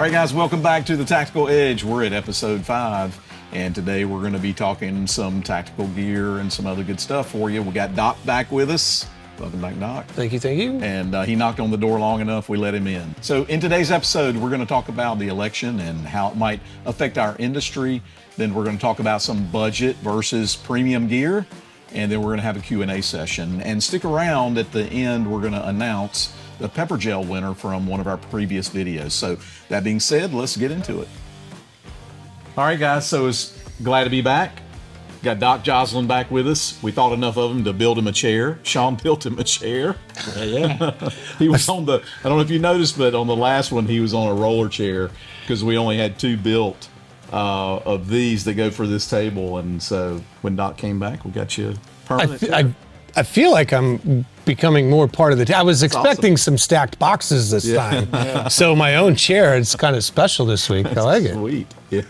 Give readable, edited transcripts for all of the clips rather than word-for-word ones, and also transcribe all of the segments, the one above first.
right, guys, welcome back to the Tactical Edge. We're at episode 5, and today we're going to be talking some tactical gear and some other good stuff for you. We got Doc back with us. Welcome back, Doc. Thank you. And he knocked on the door long enough, we let him in. So in today's episode, we're going to talk about the election and how it might affect our industry. Then we're going to talk about some budget versus premium gear. And then we're going to have a Q&A session. And stick around at the end, we're going to announce the pepper gel winner from one of our previous videos. So that being said, let's get into it. All right, guys, so it's glad to be back. Got Doc Joslin back with us. We thought enough of him to build him a chair. Sean built him a chair. Yeah. He was on the, I don't know if you noticed, but on the last one, he was on a roller chair because we only had 2 built of these that go for this table. And so when Doc came back, we got you a permanent chair. I feel like I'm becoming more part of the team. I was expecting some stacked boxes this time. Yeah. So my own chair, it's kind of special this week. I like it. Sweet. Yeah.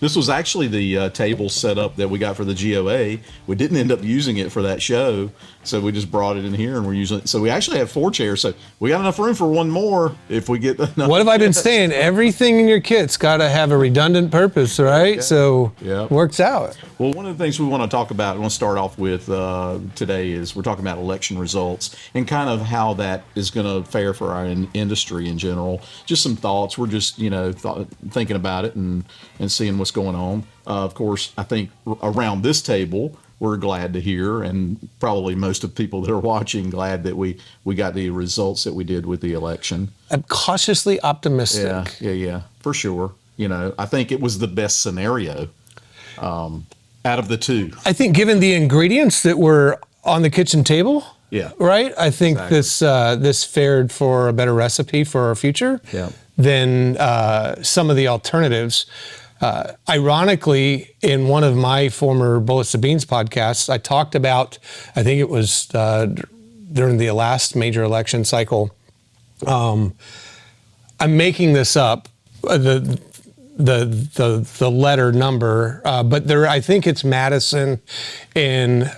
This was actually the table setup that we got for the GOA. We didn't end up using it for that show, so we just brought it in here and we're using it. So we actually have 4 chairs, so we got enough room for one more if we get enough. What have I been saying? Everything in your kit's got to have a redundant purpose, right? Okay. So it works out. Well, one of the things we want to talk about, we want to start off with today is we're talking about election results and kind of how that is going to fare for our industry in general. Just some thoughts. We're just, thinking about it and seeing what's going on. Of course, I think around this table, we're glad to hear, and probably most of the people that are watching glad that we got the results that we did with the election. I'm cautiously optimistic. Yeah, for sure. I think it was the best scenario out of the 2. I think given the ingredients that were on the kitchen table, right? I think this fared for a better recipe for our future than some of the alternatives. Ironically, in one of my former Bullets to Beans podcasts, I talked about, I think it was during the last major election cycle. I'm making this up, the letter number, but there, I think it's Madison in,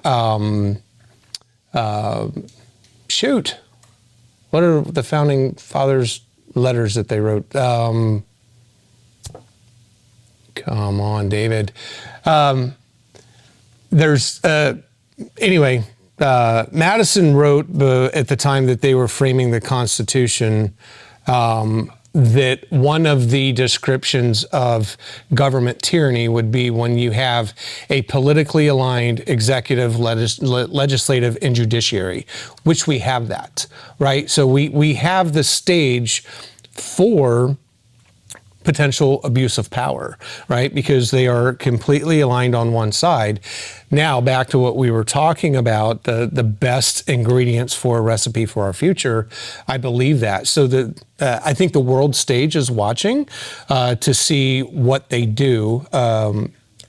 shoot, what are the founding fathers' letters that they wrote? Come on, David. Madison wrote at the time that they were framing the Constitution that one of the descriptions of government tyranny would be when you have a politically aligned executive, legislative, and judiciary, which we have that, right? So we have the stage for potential abuse of power, right? Because they are completely aligned on one side. Now, back to what we were talking about, the best ingredients for a recipe for our future, I believe that. So I think the world stage is watching to see what they do.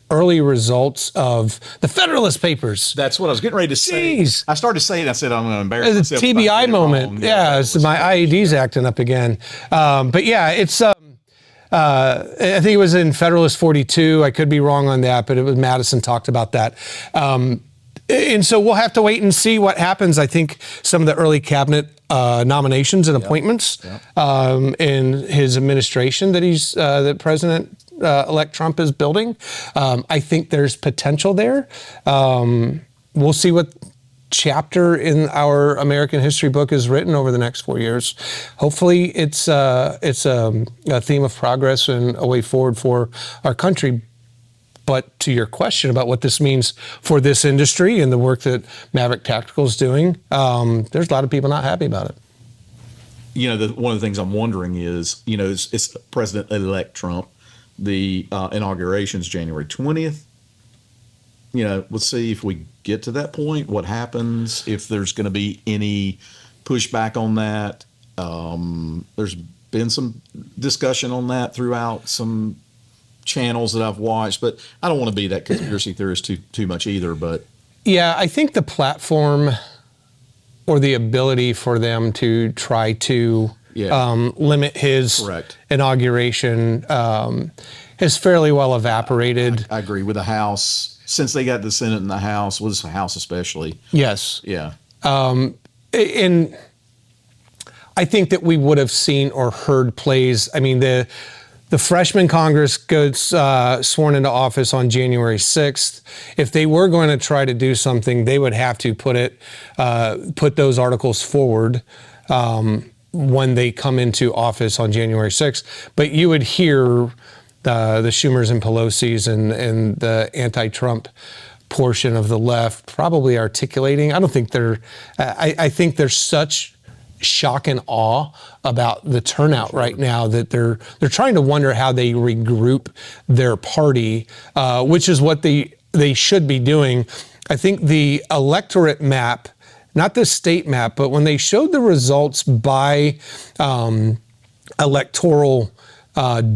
Early results of the Federalist Papers. That's what I was getting ready to say. Jeez. I started saying, I said, I'm going to embarrass myself. The TBI moment. So my IED's acting up again. But yeah, it's... I think it was in Federalist 42. I could be wrong on that, but it was Madison talked about that. And so we'll have to wait and see what happens. I think some of the early cabinet nominations and appointments in his administration that President-elect Trump is building, I think there's potential there. We'll see what chapter in our American history book is written over the next 4 years. Hopefully it's a theme of progress and a way forward for our country. But to your question about what this means for this industry and the work that Maverick Tactical is doing, there's a lot of people not happy about it. One of the things I'm wondering is, it's President-elect Trump. The inauguration is January 20th. We'll see if we get to that point, what happens, if there's going to be any pushback on that. There's been some discussion on that throughout some channels that I've watched, but I don't want to be that conspiracy theorist too much either. But yeah, I think the platform or the ability for them to try to limit his inauguration is fairly well evaporated. I agree with the House. Since they got the Senate and the House, the House especially. Yes. Yeah. And I think that we would have seen or heard plays. I mean, the freshman Congress gets sworn into office on January 6th. If they were going to try to do something, they would have to put those articles forward when they come into office on January 6th. But you would hear the Schumers and Pelosi's and the anti-Trump portion of the left probably articulating. I don't think I think there's such shock and awe about the turnout right now that they're trying to wonder how they regroup their party, which is what they should be doing. I think the electorate map, not the state map, but when they showed the results by electoral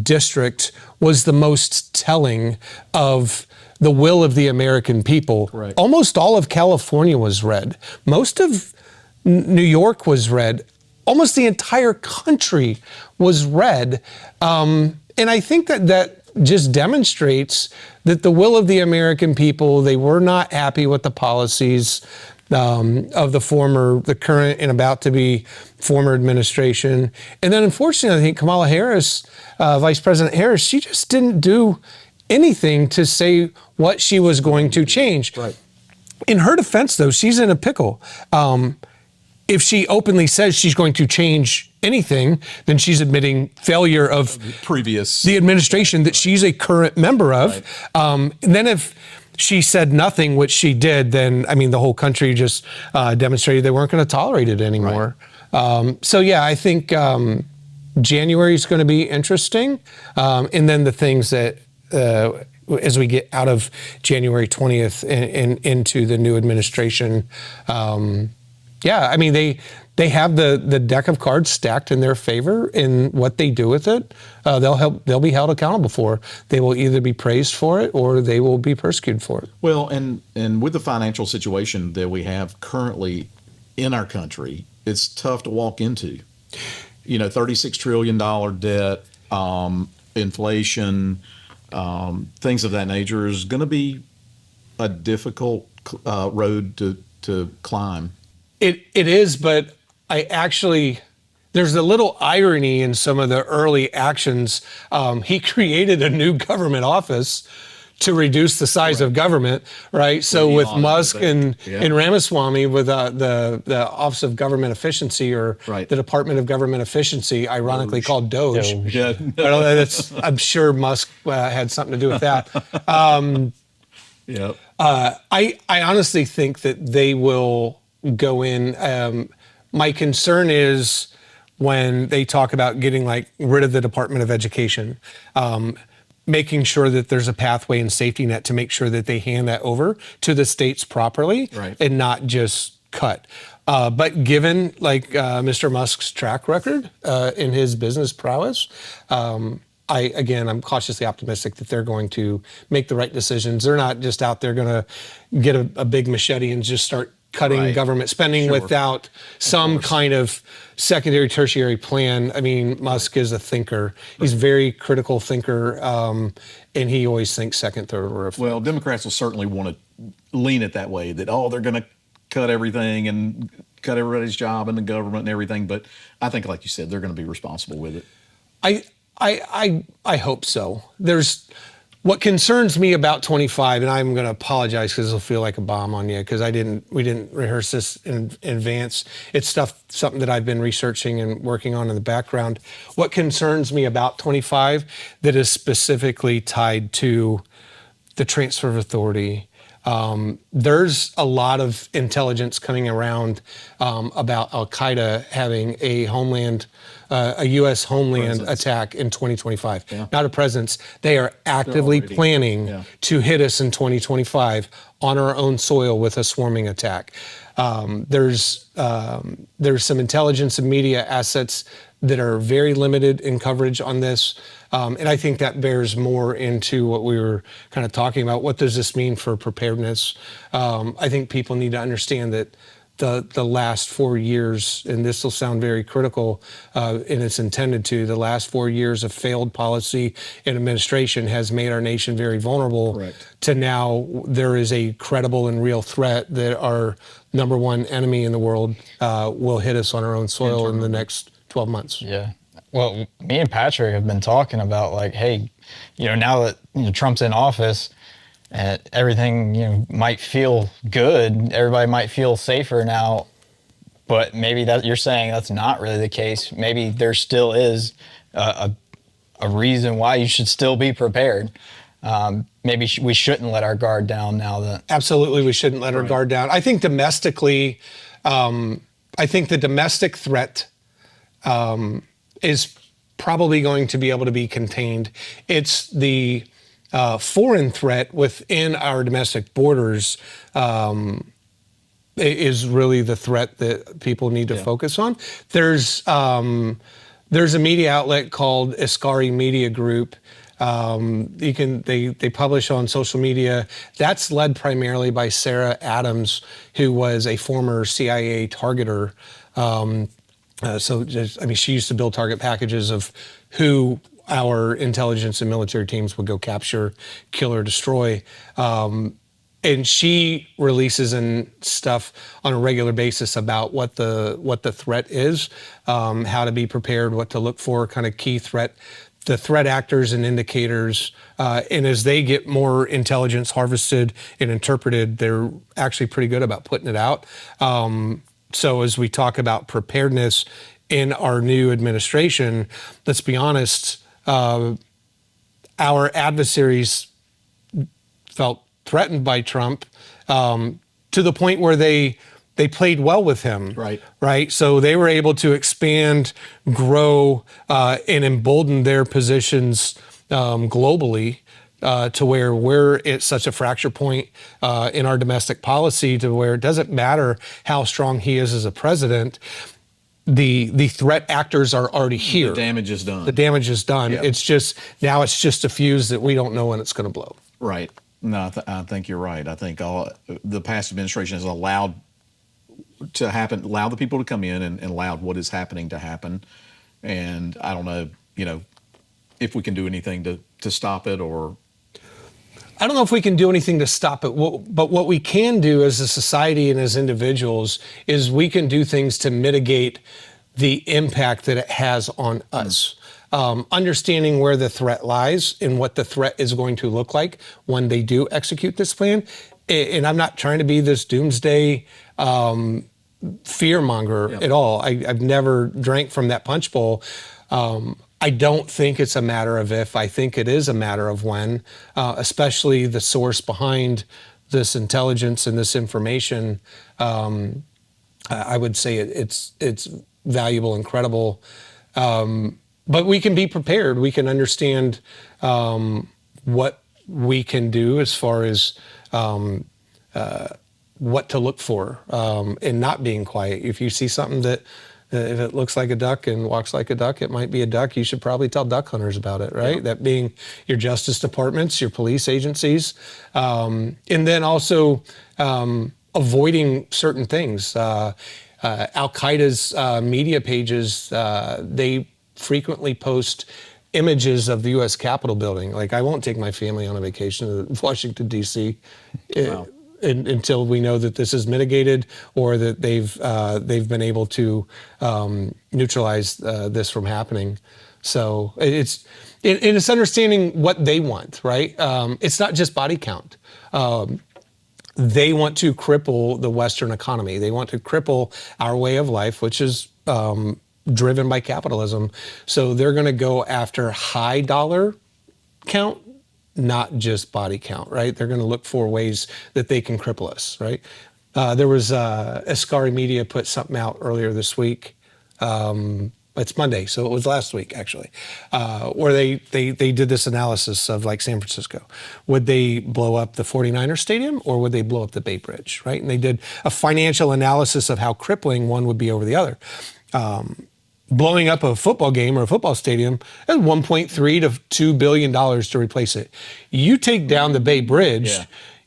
district, was the most telling of the will of the American people. Right. Almost all of California was red. Most of New York was red. Almost the entire country was red. And I think that just demonstrates that the will of the American people, they were not happy with the policies of the current and about to be former administration. And then unfortunately, I think Kamala Harris, Vice President Harris, she just didn't do anything to say what she was going to change. Right. In her defense, though, she's in a pickle. If she openly says she's going to change anything, then she's admitting failure of the administration that she's a current member of. Right. And then if she said nothing, which she did, then, I mean, the whole country just demonstrated they weren't going to tolerate it anymore. Right. So, yeah, I think January is going to be interesting. And then the things that, as we get out of January 20th and into the new administration, yeah, I mean, they have the deck of cards stacked in their favor in what they do with it. They'll be held accountable for. They will either be praised for it or they will be persecuted for it. Well, and with the financial situation that we have currently in our country, it's tough to walk into. You know, $36 trillion debt, inflation, things of that nature is going to be a difficult road to climb. It is, but there's a little irony in some of the early actions. He created a new government office to reduce the size of government, right? So with Musk and Ramaswamy, with the Office of Government Efficiency or the Department of Government Efficiency, ironically called Doge. Yeah. I'm sure Musk had something to do with that. I honestly think that they will go in. My concern is when they talk about getting rid of the Department of Education, making sure that there's a pathway and safety net to make sure that they hand that over to the states properly and not just cut. But given Mr. Musk's track record in his business prowess, I'm cautiously optimistic that they're going to make the right decisions. They're not just out there going to get a big machete and just start cutting government spending without some kind of secondary, tertiary plan. I mean, Musk is a thinker. He's a very critical thinker, and he always thinks second, third, or fourth. Well, Democrats will certainly want to lean it that way, that, they're going to cut everything and cut everybody's job in the government and everything. But I think, like you said, they're going to be responsible with it. I hope so. What concerns me about 25, and I'm going to apologize because it'll feel like a bomb on you because we didn't rehearse this in advance. It's something that I've been researching and working on in the background. What concerns me about 25 that is specifically tied to the transfer of authority. There's a lot of intelligence coming around about Al-Qaeda having a U.S. homeland attack in 2025. Not a presence. They are actively planning to hit us in 2025 on our own soil with a swarming attack. There's some intelligence and media assets that are very limited in coverage on this. And I think that bears more into what we were kind of talking about. What does this mean for preparedness? I think people need to understand that the last 4 years, and this will sound very critical, and it's intended to, the last 4 years of failed policy and administration has made our nation very vulnerable to now there is a credible and real threat that our number one enemy in the world will hit us on our own soil in the next 12 months. Yeah. Well, me and Patrick have been talking about like, hey, now that Trump's in office, everything might feel good. Everybody might feel safer now, but maybe that you're saying that's not really the case. Maybe there still is a reason why you should still be prepared. Maybe we shouldn't let our guard down now that. Absolutely, we shouldn't let our guard down. I think domestically, I think the domestic threat is probably going to be able to be contained. It's the foreign threat within our domestic borders is really the threat that people need to focus on. There's a media outlet called Iskari Media Group. They publish on social media. That's led primarily by Sarah Adams, who was a former CIA targeter. She used to build target packages of who our intelligence and military teams would go capture, kill, or destroy. And she releases stuff on a regular basis about what the threat is, how to be prepared, what to look for, kind of key the threat actors and indicators. And as they get more intelligence harvested and interpreted, they're actually pretty good about putting it out. So as we talk about preparedness in our new administration, let's be honest, our adversaries felt threatened by Trump to the point where they played well with him. Right. So they were able to expand, grow, and embolden their positions globally to where we're at such a fracture point in our domestic policy to where it doesn't matter how strong he is as a president. The threat actors are already here. The damage is done. The damage is done. Yep. It's just a fuse that we don't know when it's going to blow. Right. No, I think you're right. I think the past administration has allowed the people to come in and allowed what is happening to happen. And I don't know, if we can do anything to stop it or. I don't know if we can do anything to stop it, but what we can do as a society and as individuals is we can do things to mitigate the impact that it has on us. Understanding where the threat lies and what the threat is going to look like when they do execute this plan. And I'm not trying to be this doomsday fear monger at all. I've never drank from that punch bowl. I don't think it's a matter of if. I think it is a matter of when, especially the source behind this intelligence and this information. I would say it's valuable and credible. But we can be prepared. We can understand what we can do as far as what to look for and not being quiet. If you see something that if it looks like a duck and walks like a duck, it might be a duck. You should probably tell duck hunters about it, right? Yeah. That being your justice departments, your police agencies, and then also avoiding certain things. Al-Qaeda's media pages, they frequently post images of the U.S. Capitol building. Like, I won't take my family on a vacation to Washington, D.C. Wow. Until we know that this is mitigated or that they've been able to neutralize this from happening. So it's understanding what they want, right? It's not just body count. They want to cripple the Western economy. They want to cripple our way of life, which is driven by capitalism. So they're going to go after high dollar count, not just body count, right? They're going to look for ways that they can cripple us, right? There was Iskari Media put something out earlier this week. It's Monday, so it was last week actually, where they did this analysis of like San Francisco. Would they blow up the 49ers stadium or would they blow up the Bay Bridge, right? And they did a financial analysis of how crippling one would be over the other. Blowing up a football game or a football stadium is $1.3 to $2 billion to replace it. You take down the Bay Bridge,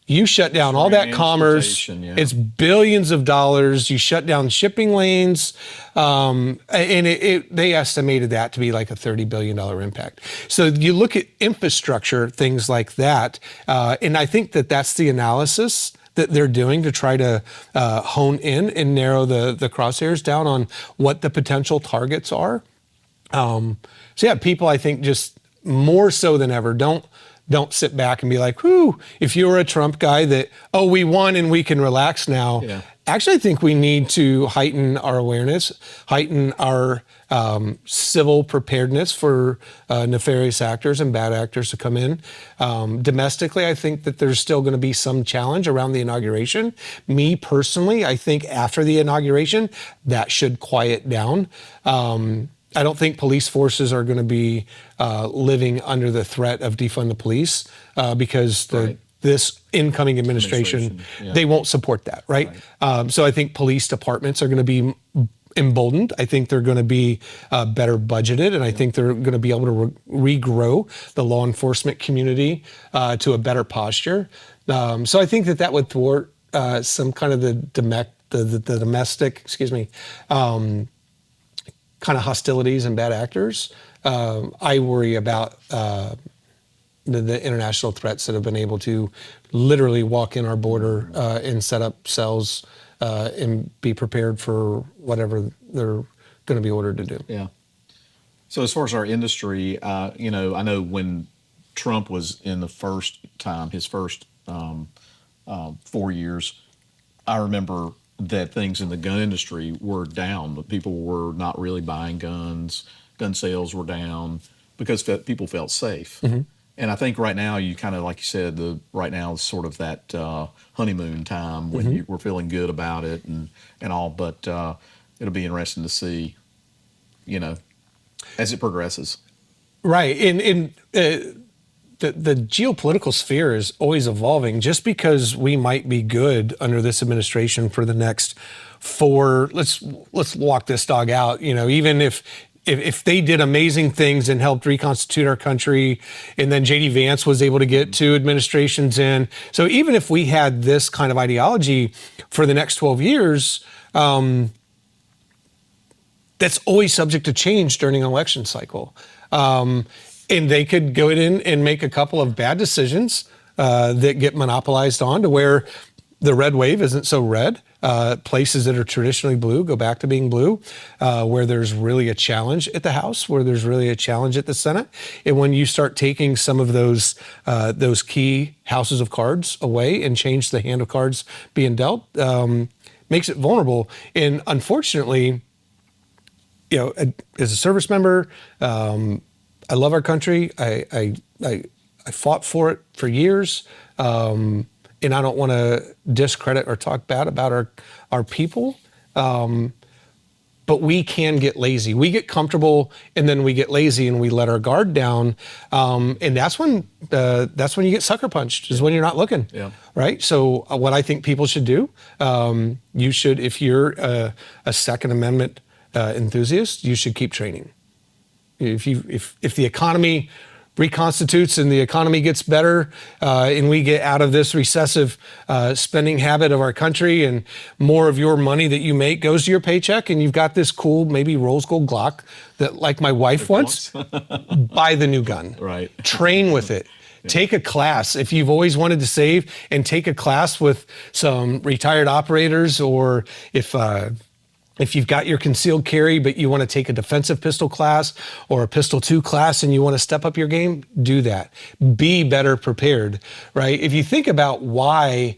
you shut down all that commerce. It's billions of dollars. You shut down shipping lanes, and they estimated that to be like a $30 billion impact. So you look at infrastructure, things like that, and I think that that's the analysis that they're doing to try to hone in and narrow the crosshairs down on what the potential targets are. So yeah, people, I think, just more so than ever, don't sit back and be like, whoo, if you were a Trump guy that, oh, we won and we can relax now. Yeah. Actually, I think we need to heighten our awareness, heighten our civil preparedness for nefarious actors and bad actors to come in. Domestically, I think that there's still going to be some challenge around the inauguration. Me personally, I think after the inauguration, that should quiet down. I don't think police forces are going to be living under the threat of defund the police because this incoming administration, yeah. they won't support that, right? So I think police departments are going to be emboldened. I think they're going to be better budgeted, and I think they're going to be able to regrow the law enforcement community to a better posture. So I think that would thwart some kind of the domestic, kind of hostilities and bad actors. I worry about the international threats that have been able to literally walk in our border and set up cells and be prepared for whatever they're going to be ordered to do. Yeah. So as far as our industry, I know when Trump was in his first 4 years, I remember that things in the gun industry were down, but people were not really buying guns. Gun sales were down because people felt safe. Mm-hmm. And I think right now, you kind of, like you said, right now is sort of that honeymoon time when we're feeling good about it and all. But it'll be interesting to see, as it progresses. Right. And the geopolitical sphere is always evolving. Just because we might be good under this administration for the next let's walk this dog out. Even if they did amazing things and helped reconstitute our country, and then J.D. Vance was able to get 2 administrations in. So even if we had this kind of ideology for the next 12 years, that's always subject to change during an election cycle. And they could go in and make a couple of bad decisions that get monopolized on to where the red wave isn't so red. Places that are traditionally blue go back to being blue, where there's really a challenge at the House, where there's really a challenge at the Senate. And when you start taking some of those key houses of cards away and change the hand of cards being dealt, makes it vulnerable. And unfortunately, as a service member, I love our country. I fought for it for years. And I don't want to discredit or talk bad about our people, but we can get lazy. We get comfortable, and then we get lazy, and we let our guard down, and that's when you get sucker punched. Is when you're not looking. Yeah. Right. So what I think people should do, you should, if you're a Second Amendment enthusiast, you should keep training. If the economy reconstitutes and the economy gets better and we get out of this recessive spending habit of our country, and more of your money that you make goes to your paycheck, and you've got this cool, maybe rose gold Glock that, like my wife wants, buy the new gun. Right. Train with it. Yeah. Take a class. If you've always wanted to save, and take a class with some retired operators, or if you've got your concealed carry, but you want to take a defensive pistol class or a pistol 2 class and you want to step up your game, do that. Be better prepared, right? If you think about why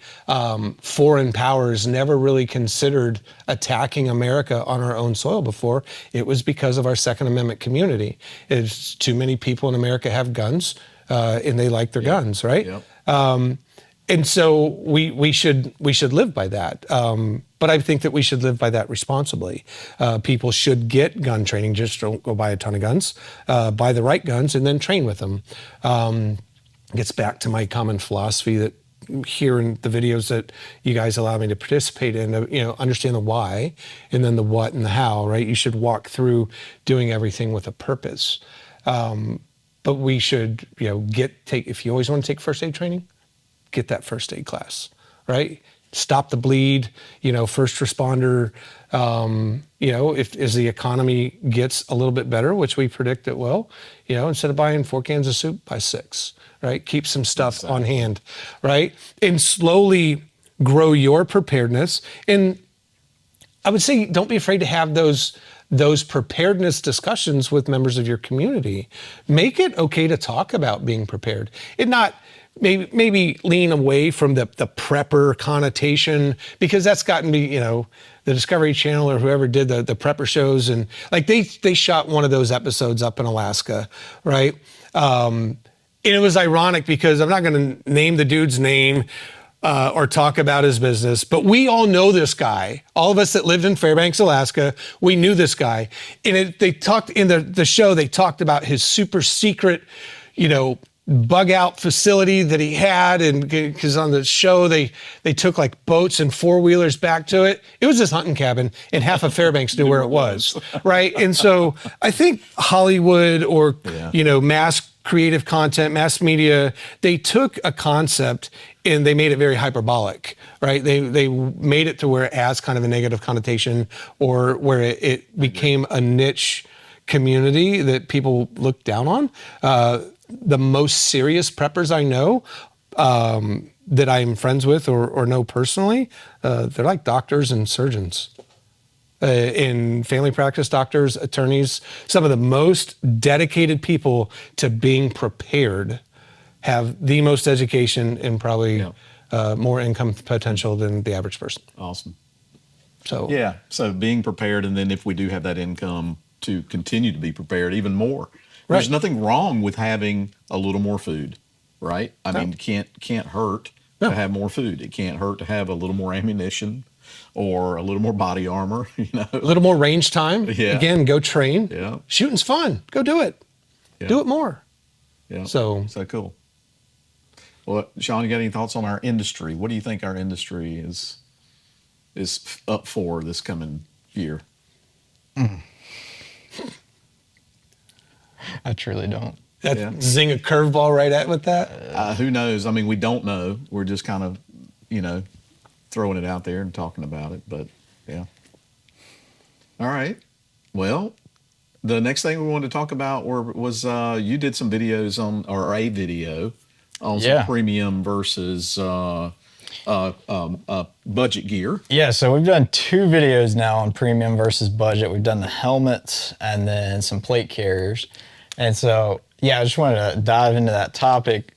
foreign powers never really considered attacking America on our own soil before, it was because of our Second Amendment community. It's too many people in America have guns and they like their guns, right? Yep. And so we should live by that. But I think that we should live by that responsibly. People should get gun training. Just don't go buy a ton of guns. Buy the right guns and then train with them. Gets back to my common philosophy that here in the videos that you guys allow me to participate in, understand the why and then the what and the how, right? You should walk through doing everything with a purpose. But we should, if you always want to take first aid training, get that first aid class, right? Stop the bleed, first responder, if as the economy gets a little bit better, which we predict it will, instead of buying 4 cans of soup, buy 6, right? Keep some stuff on hand, right? And slowly grow your preparedness. And I would say don't be afraid to have those preparedness discussions with members of your community. Make it okay to talk about being prepared. It not maybe lean away from the prepper connotation, because that's gotten me, the Discovery Channel or whoever did the prepper shows, and like they shot one of those episodes up in Alaska, right? And it was ironic because I'm not going to name the dude's name or talk about his business, but we all know this guy. All of us that lived in Fairbanks, Alaska, we knew this guy. And they talked in the show, they talked about his super secret, bug out facility that he had. And because on the show, they took like boats and four-wheelers back to it. It was this hunting cabin, and half of Fairbanks knew where it was, right? And so I think Hollywood or, mass creative content, mass media, they took a concept and they made it very hyperbolic, right? They made it to where it has kind of a negative connotation, or where it became a niche community that people look down on. The most serious preppers I know that I'm friends with or know personally, they're like doctors and surgeons. In family practice, doctors, attorneys, some of the most dedicated people to being prepared have the most education and probably more income potential than the average person. Awesome. So being prepared, and then if we do have that income, to continue to be prepared even more. Right. There's nothing wrong with having a little more food, right? I mean, it can't hurt to have more food. It can't hurt to have a little more ammunition or a little more body armor, A little more range time. Yeah. Again, go train. Yeah. Shooting's fun. Go do it. Yeah. Do it more. Yeah. So Cool. Well, Sean, you got any thoughts on our industry? What do you think our industry is up for this coming year? I truly don't. Zing a curveball right at with that. Who knows? I mean, we don't know. We're just kind of, throwing it out there and talking about it. But yeah. All right. Well, the next thing we wanted to talk about was you did some videos or a video on some premium versus budget gear. Yeah, so we've done 2 videos now on premium versus budget. We've done the helmets and then some plate carriers. And so, I just wanted to dive into that topic.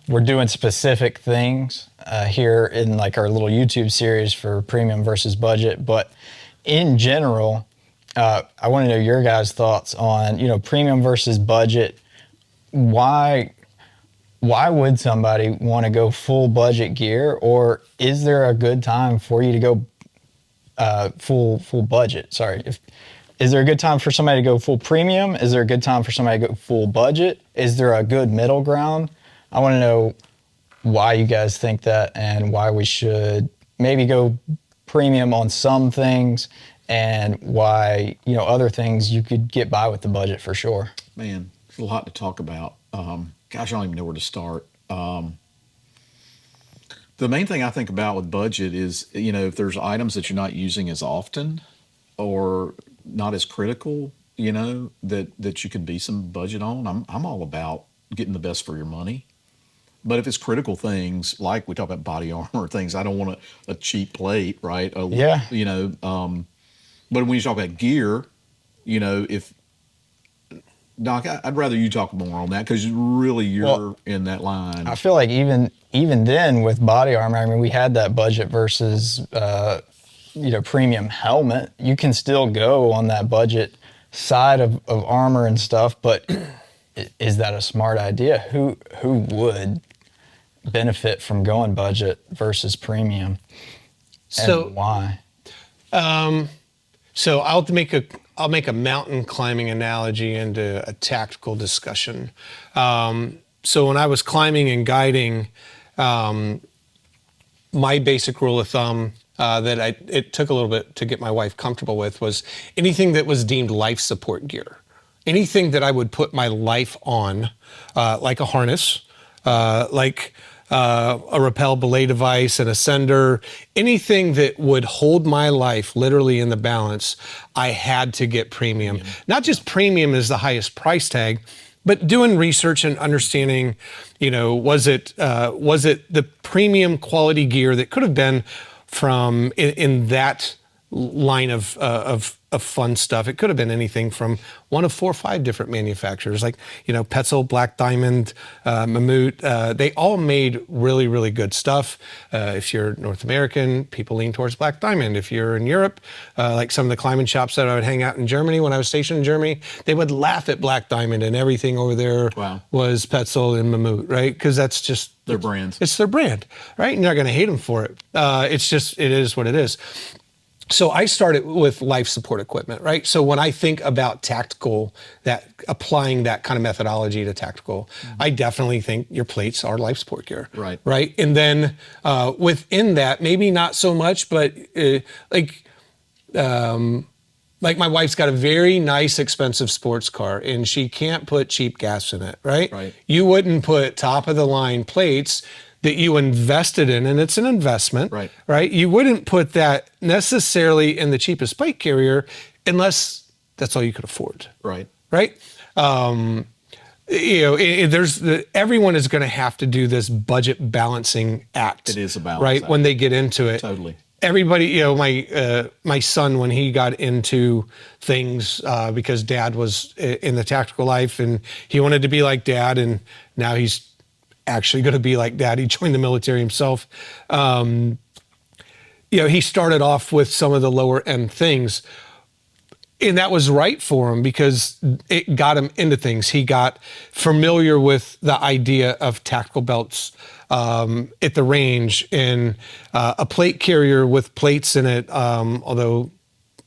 We're doing specific things here in like our little YouTube series for premium versus budget. But in general, I want to know your guys' thoughts on, premium versus budget. Why would somebody want to go full budget gear, or is there a good time for you to go full budget? Sorry. Is there a good time for somebody to go full premium? Is there a good time for somebody to go full budget? Is there a good middle ground? I want to know why you guys think that, and why we should maybe go premium on some things, and why, other things you could get by with the budget for sure. Man, there's a lot to talk about. Gosh, I don't even know where to start. The main thing I think about with budget is, if there's items that you're not using as often or not as critical, that you could be some budget on. I'm all about getting the best for your money. But if it's critical things, like we talk about body armor things, I don't want a cheap plate, right? But when you talk about gear, if Doc, I'd rather you talk more on that, because really you're in that line. I feel like even then with body armor, I mean, we had that budget versus premium helmet. You can still go on that budget side of armor and stuff, but is that a smart idea? Who would benefit from going budget versus premium, and why? So I'll make a mountain climbing analogy into a tactical discussion. So when I was climbing and guiding, my basic rule of thumb that it took a little bit to get my wife comfortable with was anything that was deemed life support gear. Anything that I would put my life on, like a harness, like a rappel belay device, an ascender, anything that would hold my life literally in the balance, I had to get premium. Not just premium is the highest price tag, but doing research and understanding, was it the premium quality gear that could have been from in that line of fun stuff. It could have been anything from one of 4 or 5 different manufacturers, like Petzl, Black Diamond, Mammut. They all made really, really good stuff. If you're North American, people lean towards Black Diamond. If you're in Europe, like some of the climbing shops that I would hang out in Germany when I was stationed in Germany, they would laugh at Black Diamond, and everything over there was Petzl and Mammut, right? Because that's just their brands. It's their brand, right? You're not going to hate them for it. It is what it is. So I started with life support equipment, right? So when I think about tactical, applying that kind of methodology to tactical, I definitely think your plates are life support gear, right? And then within that, maybe not so much, but like my wife's got a very nice, expensive sports car, and she can't put cheap gas in it, right? You wouldn't put top of the line plates that you invested in, and it's an investment, right? You wouldn't put that necessarily in the cheapest plate carrier unless that's all you could afford, right? Everyone is going to have to do this budget balancing act. It is a balance, right? Act. When they get into it, Totally. Everybody, my son, when he got into things, because Dad was in the tactical life, and he wanted to be like Dad, and now he's actually going to be like Dad. He joined the military himself. He started off with some of the lower end things, and that was right for him because it got him into things. He got familiar with the idea of tactical belts at the range, and a plate carrier with plates in it, although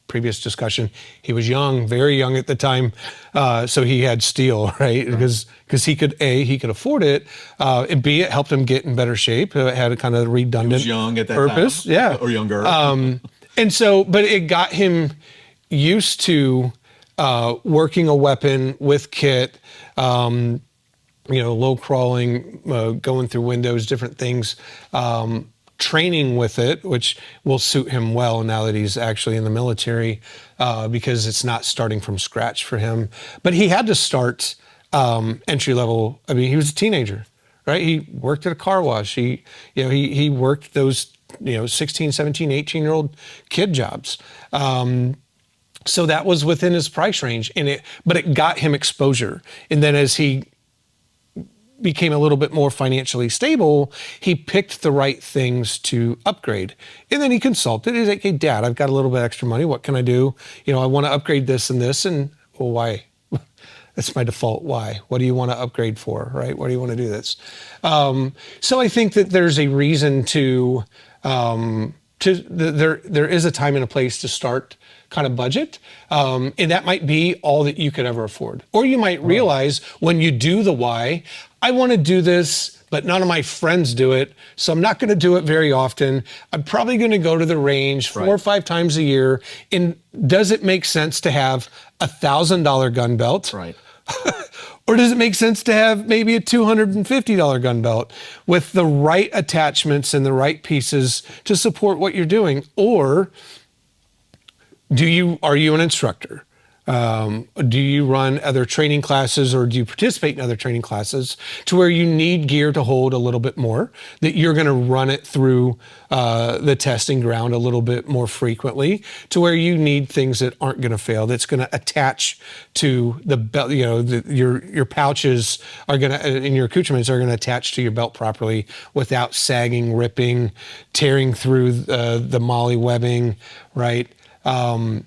previous discussion, he was young, very young at the time, so he had steel, right? Because he could afford it, and B, it helped him get in better shape. It had a kind of redundant he was young at that purpose, time. Or younger. And so, but it got him used to working a weapon with kit, low crawling, going through windows, different things. Training with it, which will suit him well now that he's actually in the military, because it's not starting from scratch for him. But he had to start entry level. I mean, he was a teenager, right? He worked at a car wash. He worked those 16, 17, 18-year-old kid jobs. So that was within his price range, but it got him exposure. And then as he became a little bit more financially stable, he picked the right things to upgrade. And then he consulted. He's like, hey, Dad, I've got a little bit extra money. What can I do? I want to upgrade this and this. And, well, why? That's my default. Why? What do you want to upgrade for, right? Why do you want to do this? So I think that there's a reason there is a time and a place to start kind of budget. And that might be all that you could ever afford. Or you might realize when you do the why, I want to do this, but none of my friends do it, so I'm not going to do it very often. I'm probably going to go to the range 4 or 5 times a year. And does it make sense to have $1,000 gun belt? Right. Or does it make sense to have maybe a $250 gun belt with the right attachments and the right pieces to support what you're doing? Or are you an instructor? Do you run other training classes, or do you participate in other training classes to where you need gear to hold a little bit more, that you're going to run it through the testing ground a little bit more frequently, to where you need things that aren't going to fail, that's going to attach to the belt, your pouches are going to, and your accoutrements are going to attach to your belt properly without sagging, ripping, tearing through the MOLLE webbing, right? And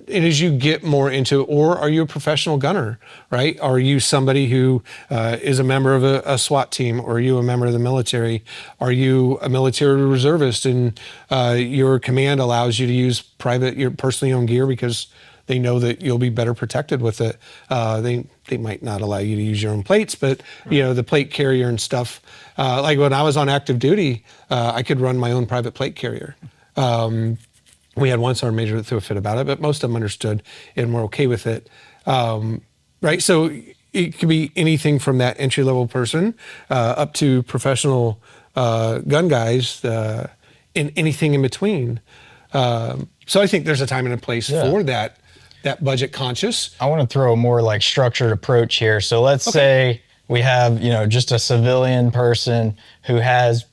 as you get more into, or are you a professional gunner, right? Are you somebody who is a member of a SWAT team, or are you a member of the military? Are you a military reservist, and your command allows you to use your personally owned gear because they know that you'll be better protected with it? They might not allow you to use your own plates, but the plate carrier and stuff. Like when I was on active duty, I could run my own private plate carrier. We had one sergeant major that threw a fit about it, but most of them understood and were okay with it. Right? So it could be anything from that entry-level person up to professional gun guys, and anything in between. So I think there's a time and a place for that. that budget conscious. I want to throw a more like structured approach here. So let's say we have, just a civilian person who has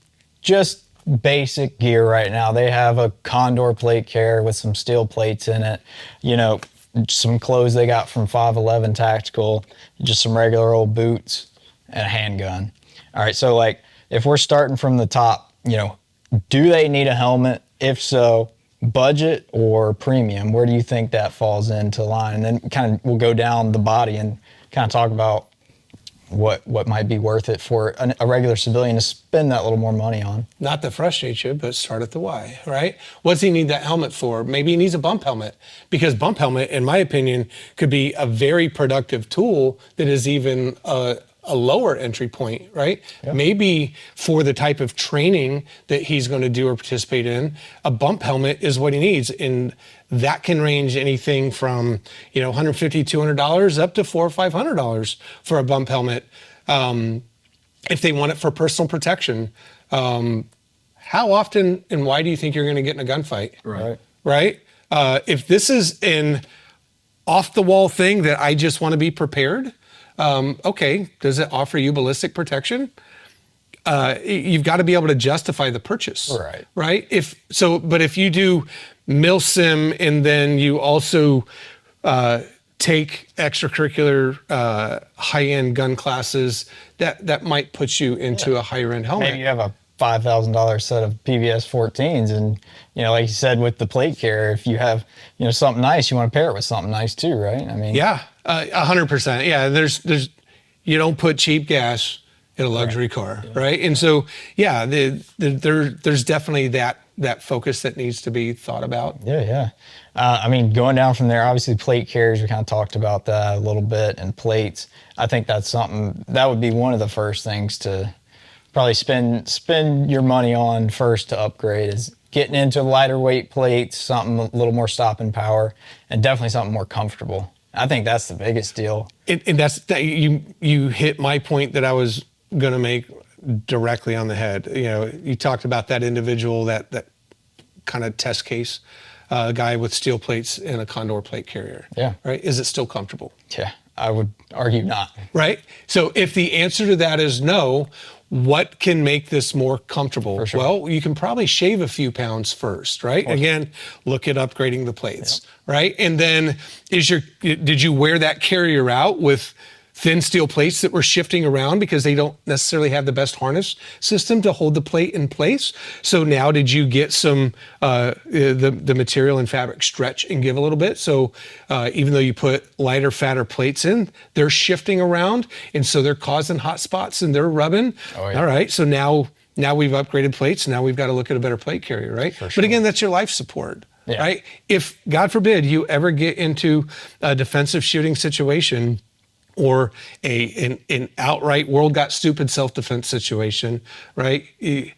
just basic gear right now. They have a Condor plate carrier with some steel plates in it, some clothes they got from 511 Tactical, just some regular old boots and a handgun. All right. So like if we're starting from the top, do they need a helmet? If so, budget or premium, where do you think that falls into line? And then kind of we'll go down the body and kind of talk about what might be worth it for a regular civilian to spend that little more money on. Not to frustrate you, but start at the why, right? What's he need that helmet for? Maybe he needs a bump helmet, because bump helmet, in my opinion, could be a very productive tool that is even a lower entry point, right? Yeah. Maybe for the type of training that he's going to do or participate in, a bump helmet is what he needs. And that can range anything from, $150, $200 up to $400 or $500 for a bump helmet. If they want it for personal protection, how often and why do you think you're going to get in a gunfight? Right? If this is an off the wall thing that I just want to be prepared, okay, does it offer you ballistic protection? You've got to be able to justify the purchase, right? But if you do milsim and then you also take extracurricular high-end gun classes, that might put you into a higher-end helmet. Maybe you have a $5,000 set of PVS 14s, and like you said with the plate carrier, if you have something nice, you want to pair it with something nice too, right? I mean, 100%. Yeah, there's you don't put cheap gas in a luxury car, right? And so there's definitely that focus that needs to be thought about. I mean, going down from there, obviously plate carriers, we kind of talked about that a little bit, and plates. I think that's something that would be one of the first things to probably spend your money on first to upgrade, is getting into lighter weight plates, something a little more stopping power, and definitely something more comfortable. I think that's the biggest deal. And that's you hit my point that I was going to make directly on the head. You talked about that individual, that kind of test case, guy with steel plates and a Condor plate carrier. Yeah. Right? Is it still comfortable? Yeah, I would argue not. Right? So if the answer to that is no, what can make this more comfortable? For sure. Well, you can probably shave a few pounds first, right? Again, look at upgrading the plates, right? And then did you wear that carrier out with thin steel plates that were shifting around because they don't necessarily have the best harness system to hold the plate in place? So now did you get some, the material and fabric stretch and give a little bit? So even though you put lighter, fatter plates in, they're shifting around, and so they're causing hot spots and they're rubbing. Oh, yeah. All right, so now we've upgraded plates. Now we've got to look at a better plate carrier, right? For sure. But again, that's your life support, right? If, God forbid, you ever get into a defensive shooting situation, or an outright world got stupid self-defense situation, right? You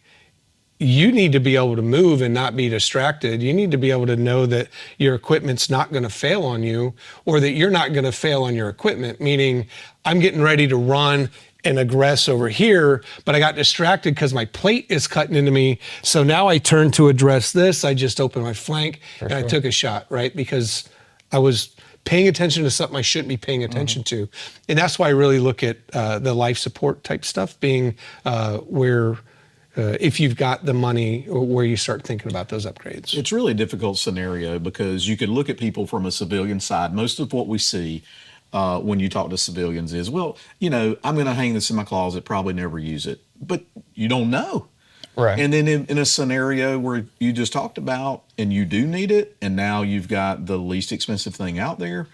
need to be able to move and not be distracted. You need to be able to know that your equipment's not going to fail on you, or that you're not going to fail on your equipment, meaning I'm getting ready to run and aggress over here, but I got distracted because my plate is cutting into me. So now I turn to address this. I just opened my flank and I took a shot, right? Because I was paying attention to something I shouldn't be paying attention to. And that's why I really look at the life support type stuff being where if you've got the money, where you start thinking about those upgrades. It's really a difficult scenario because you could look at people from a civilian side. Most of what we see when you talk to civilians is, well, I'm going to hang this in my closet, probably never use it. But you don't know. Right. And then in a scenario where you just talked about and you do need it, and now you've got the least expensive thing out there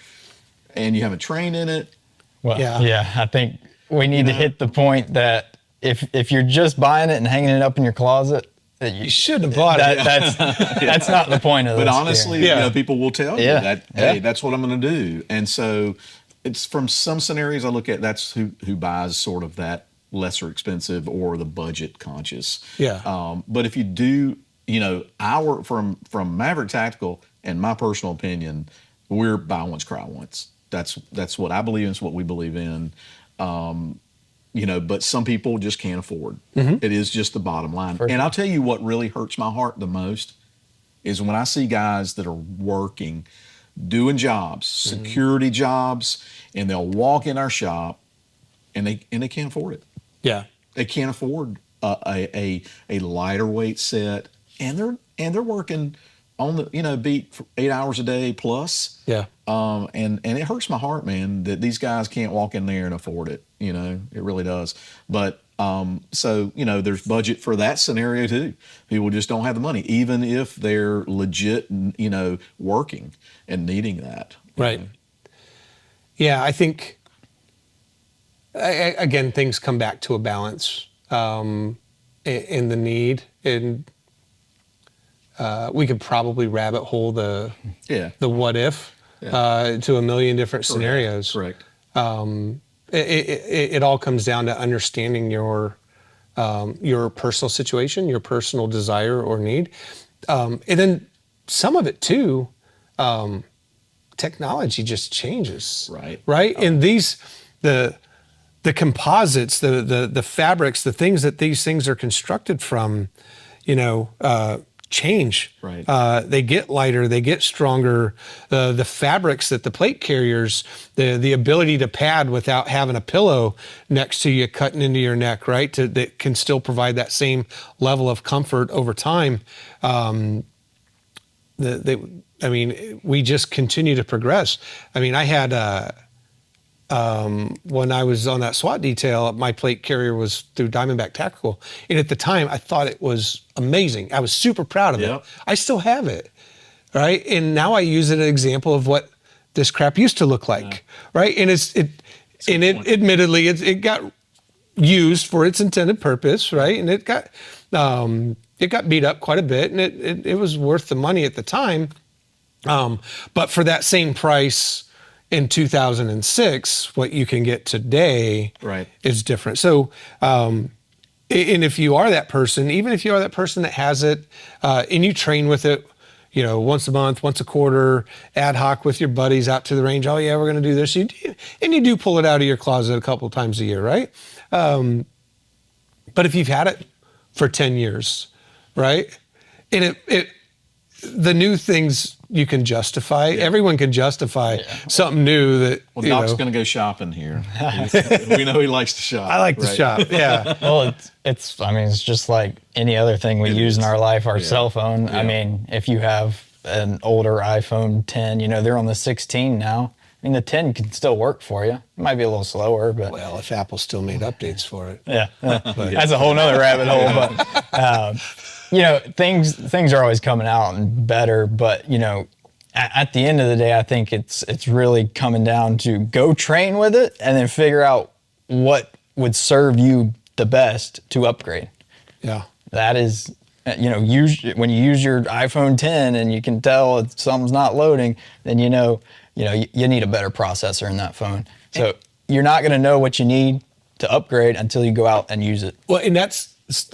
and you haven't trained in it. Well, yeah, I think we need to hit the point that if you're just buying it and hanging it up in your closet, you shouldn't have bought it. That's not the point of this. But honestly, people will tell you that, hey, that's what I'm going to do. And so it's from some scenarios I look at, that's who buys sort of that lesser expensive or the budget conscious. But if you do, from Maverick Tactical, and my personal opinion, we're buy once, cry once. That's what I believe in. It's what we believe in. But some people just can't afford. It is just the bottom line. And I'll tell you what really hurts my heart the most is when I see guys that are working doing jobs, security jobs, and they'll walk in our shop and they can't afford it. Yeah. They can't afford a lighter weight set, and they're working on the beat for 8 hours a day plus. Yeah. And it hurts my heart, man, that these guys can't walk in there and afford it. It really does. But so there's budget for that scenario too. People just don't have the money, even if they're legit, working and needing that. Right. Yeah, I think again, things come back to a balance in the need, and we could probably rabbit hole the what if to a million different scenarios. Correct. It all comes down to understanding your personal situation, your personal desire or need, and then some of it too. Technology just changes. Right. And the composites, the fabrics, the things that these things are constructed from, change. Right. They get lighter, they get stronger. The fabrics that the plate carriers, the ability to pad without having a pillow next to you cutting into your neck, right? That can still provide that same level of comfort over time. We just continue to progress. I had when I was on that SWAT detail, my plate carrier was through Diamondback Tactical. And at the time, I thought it was amazing. I was super proud of it. I still have it, right? And now I use it as an example of what this crap used to look like, right? And admittedly, it got used for its intended purpose, right? And it got beat up quite a bit, and it was worth the money at the time. But for that same price in 2006, what you can get today is different. So, and if you are that person, even if you are that person that has it, and you train with it, once a month, once a quarter, ad hoc with your buddies out to the range, oh yeah, we're going to do this. And you do pull it out of your closet a couple of times a year, right? But if you've had it for 10 years, right? And the new things you can justify. Yeah. Everyone can justify something new that. Well, Doc's going to go shopping here. We know he likes to shop. I like to shop. Yeah. Well, it's just like any other thing we use in our life. Our cell phone. Yeah. If you have an older iPhone 10, they're on the 16 now. The 10 can still work for you. It might be a little slower, but if Apple still made updates for it. Yeah, that's a whole nother rabbit hole. But things are always coming out and better. But at the end of the day, I think it's really coming down to go train with it and then figure out what would serve you the best to upgrade. Yeah, that is. When you use your iPhone 10 and you can tell something's not loading, then you need a better processor in that phone. So you're not going to know what you need to upgrade until you go out and use it. Well, and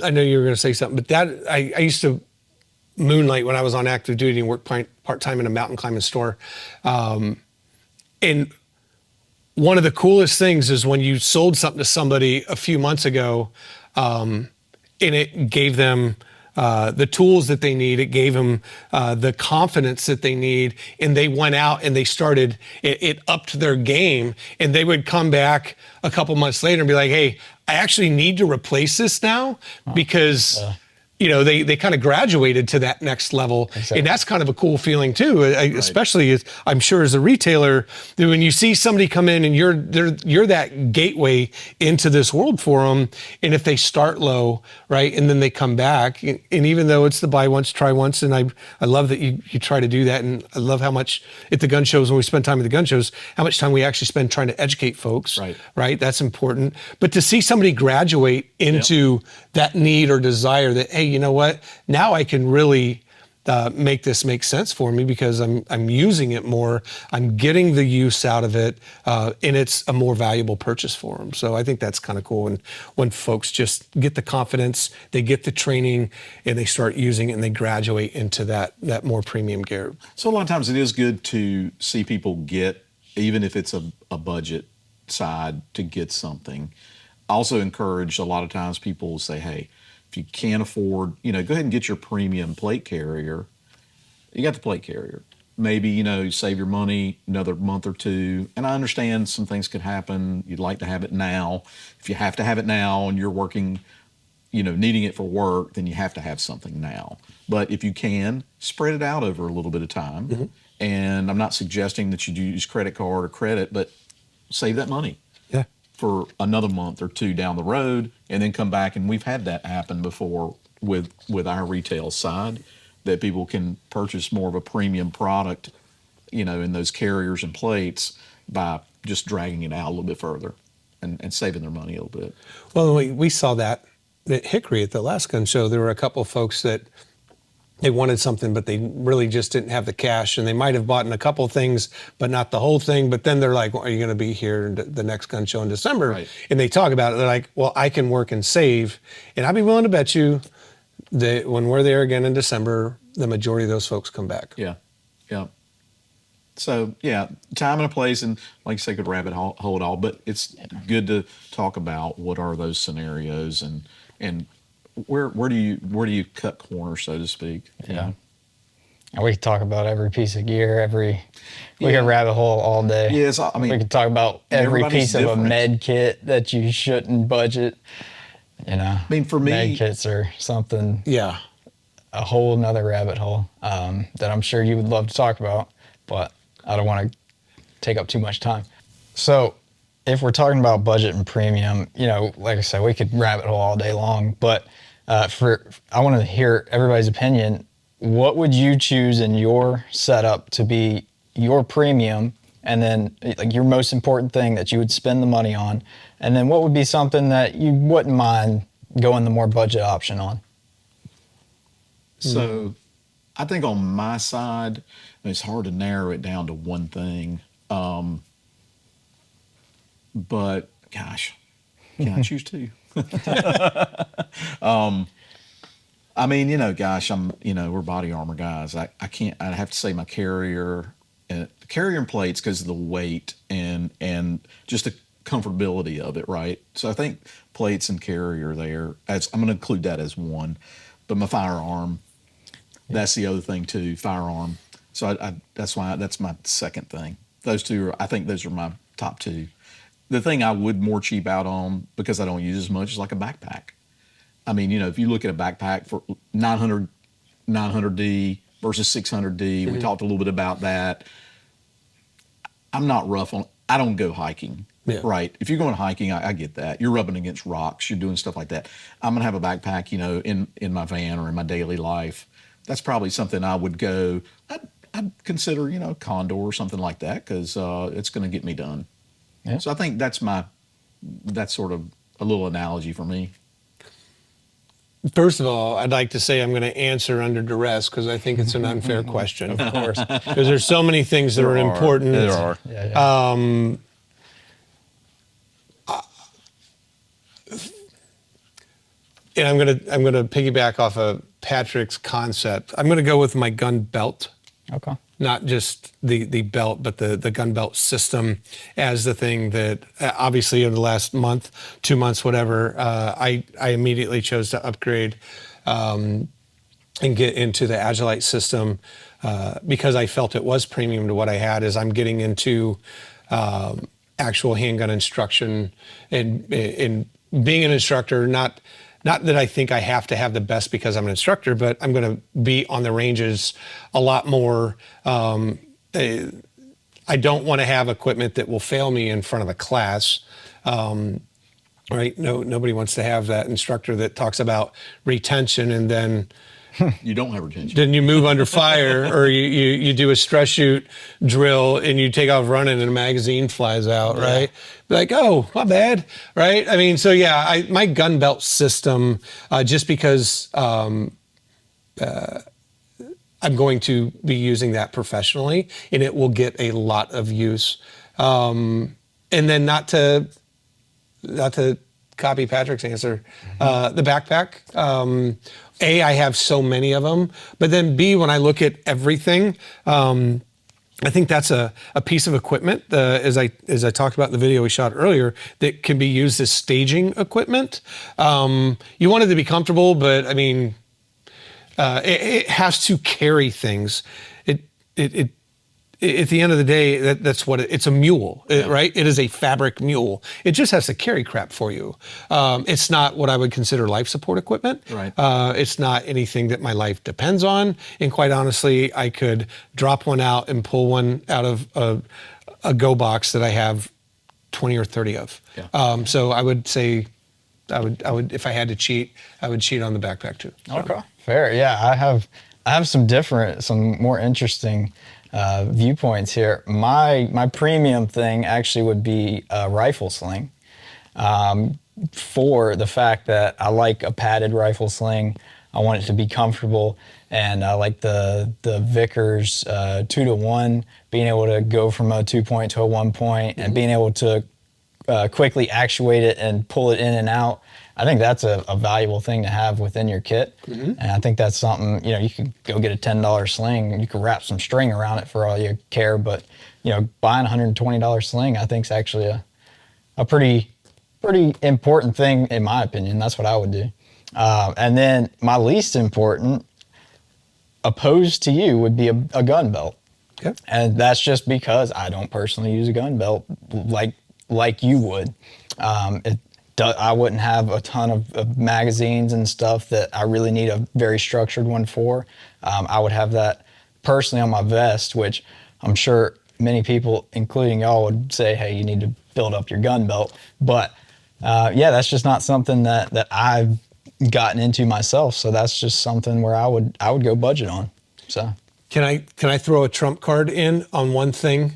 I know you were going to say something, but I used to moonlight when I was on active duty and work part-time in a mountain climbing store. And one of the coolest things is when you sold something to somebody a few months ago, and it gave them the tools that they need. It gave them the confidence that they need, and they went out and they started. It upped their game, and they would come back a couple months later and be like, "Hey, I actually need to replace this now because." They kind of graduated to that next level. Exactly. And that's kind of a cool feeling too, especially I'm sure as a retailer, that when you see somebody come in and you're that gateway into this world for them. And if they start low, right, and then they come back, and even though it's the buy once, try once, and I love that you try to do that. And I love how much at the gun shows, when we spend time at the gun shows, how much time we actually spend trying to educate folks, right? That's important. But to see somebody graduate into that need or desire that, hey, you know what? Now I can really make this make sense for me because I'm using it more. I'm getting the use out of it, and it's a more valuable purchase for them. So I think that's kind of cool. And when folks just get the confidence, they get the training, and they start using it, and they graduate into that more premium gear. So a lot of times it is good to see people get, even if it's a budget side, to get something. I also encourage a lot of times people say, hey, if you can't afford, go ahead and get your premium plate carrier. You got the plate carrier. maybe, save your money another month or two. And I understand some things could happen. You'd like to have it now. If you have to have it now and you're working, needing it for work, then you have to have something now. But if you can, spread it out over a little bit of time. And I'm not suggesting that you use credit card or credit, but save that money. Yeah. For another month or two down the road, and then come back. And we've had that happen before with our retail side, that people can purchase more of a premium product, in those carriers and plates by just dragging it out a little bit further and saving their money a little bit. Well, we saw that at Hickory at the last gun show. There were a couple of folks that they wanted something, but they really just didn't have the cash, and they might have bought in a couple of things, but not the whole thing. But then they're like, well, are you going to be here the next gun show in December? Right. And they talk about it. They're like, well, I can work and save. And I'd be willing to bet you that when we're there again in December, the majority of those folks come back. Yeah. Yeah. So, yeah, time and a place, and like you say, could rabbit hole it all, but it's good to talk about what are those scenarios and where do you cut corners, so to speak? Yeah. And we could talk about every piece of gear, we could rabbit hole all day. Yes, I mean, we could talk about every piece of a different. med kit that you shouldn't budget. I mean, for me, med kits are something, Yeah. a whole nother rabbit hole that I'm sure you would love to talk about, but I don't want to take up too much time. So if we're talking about budget and premium, like I said, we could rabbit hole all day long, but I want to hear everybody's opinion. What would you choose in your setup to be your premium, and then like your most important thing that you would spend the money on? And then what would be something that you wouldn't mind going the more budget option on? So I think on my side, it's hard to narrow it down to one thing. But gosh, can I choose two? I mean, gosh, we're body armor guys. I can't, I'd have to say my carrier and plates because of the weight and just the comfortability of it, right? So I think plates and carrier there, I'm going to include that as one, but my firearm, that's the other thing too, firearm. So that's my second thing. Those two I think those are my top two. The thing I would more cheap out on, because I don't use as much, is like a backpack. I mean, if you look at a backpack for 900D versus 600D, we talked a little bit about that. I'm not rough on, I don't go hiking, right? If you're going hiking, I get that. You're rubbing against rocks, you're doing stuff like that. I'm going to have a backpack, in my van or in my daily life. That's probably something I would go, I'd consider, Condor or something like that, because it's going to get me done. Yeah. So I think that's sort of a little analogy for me. First of all, I'd like to say I'm going to answer under duress because I think it's an unfair question. Of course. Because there's so many things that are important. There are. Yeah. And I'm gonna piggyback off of Patrick's concept. I'm gonna go with my gun belt. Okay. Not just the belt, but the gun belt system as the thing that obviously over the last month, 2 months, whatever, I immediately chose to upgrade and get into the Agilite system because I felt it was premium to what I had. As I'm getting into actual handgun instruction and being an instructor, not that I think I have to have the best because I'm an instructor, but I'm going to be on the ranges a lot more. I don't want to have equipment that will fail me in front of a class. Right? No, nobody wants to have that instructor that talks about retention and then you don't have retention. Then you move under fire, or you do a stress shoot drill and you take off running and a magazine flies out, right? Be like, oh, my bad, right? I mean, so yeah, my gun belt system, just because I'm going to be using that professionally, and it will get a lot of use. And then not to copy Patrick's answer, the backpack. A, I have so many of them, but then B, when I look at everything, I think that's a piece of equipment, as I talked about in the video we shot earlier, that can be used as staging equipment. You want it to be comfortable, but I mean, it has to carry things. at the end of the day, that's what it's a mule, right? It is a fabric mule. It just has to carry crap for you. It's not what I would consider life support equipment. Right. It's not anything that my life depends on. And quite honestly, I could drop one out and pull one out of a go box that I have 20 or 30 of. Yeah. So I would say, I would, if I had to cheat, I would cheat on the backpack too. Okay, fair. Yeah, I have some more interesting viewpoints here. My premium thing actually would be a rifle sling, for the fact that I like a padded rifle sling. I want it to be comfortable, and I like the Vickers 2-to-1, being able to go from a 2-point to a 1-point, and being able to quickly actuate it and pull it in and out. I think that's a valuable thing to have within your kit. And I think that's something, you could go get a $10 sling, you could wrap some string around it for all you care, but buying a $120 sling, I think is actually a pretty important thing in my opinion. That's what I would do. And then my least important, opposed to you, would be a gun belt. Yep. And that's just because I don't personally use a gun belt like you would. I wouldn't have a ton of magazines and stuff that I really need a very structured one for. I would have that personally on my vest, which I'm sure many people, including y'all, would say, hey, you need to build up your gun belt. But that's just not something that I've gotten into myself. So that's just something where I would go budget on. So can I throw a trump card in on one thing?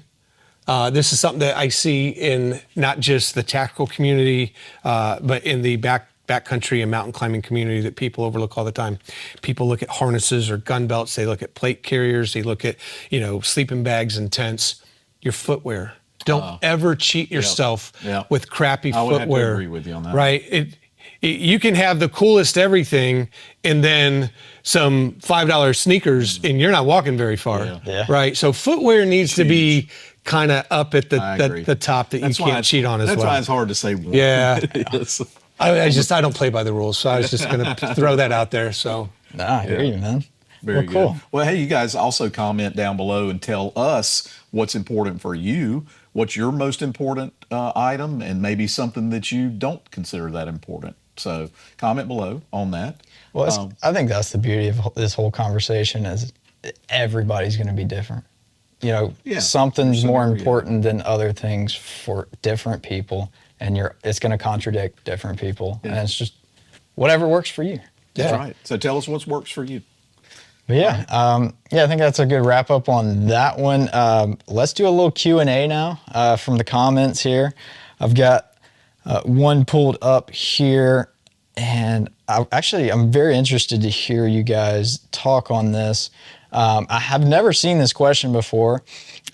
This is something that I see in not just the tactical community, but in the backcountry and mountain climbing community that people overlook all the time. People look at harnesses or gun belts. They look at plate carriers. They look at, sleeping bags and tents. Your footwear. Don't ever cheat yourself with crappy I would footwear. have to agree with you on that. Right? You can have the coolest everything and then some $5 sneakers and you're not walking very far. Yeah. Right? So footwear needs to be kind of up at the top that you can't cheat on as well. That's why it's hard to say one. Yeah. Yes. I don't play by the rules, so I was just going to throw that out there. So I hear you, man. Very cool. good. Well, hey, you guys also comment down below and tell us what's important for you. What's your most important item, and maybe something that you don't consider that important. So comment below on that. Well, I think that's the beauty of this whole conversation is everybody's going to be different. Something's more important than other things for different people, and it's going to contradict different people, and it's just whatever works for you. That's right. So tell us what works for you. But I think that's a good wrap up on that one. Let's do a little Q&A now from the comments here. I've got one pulled up here, and I'm very interested to hear you guys talk on this. I have never seen this question before.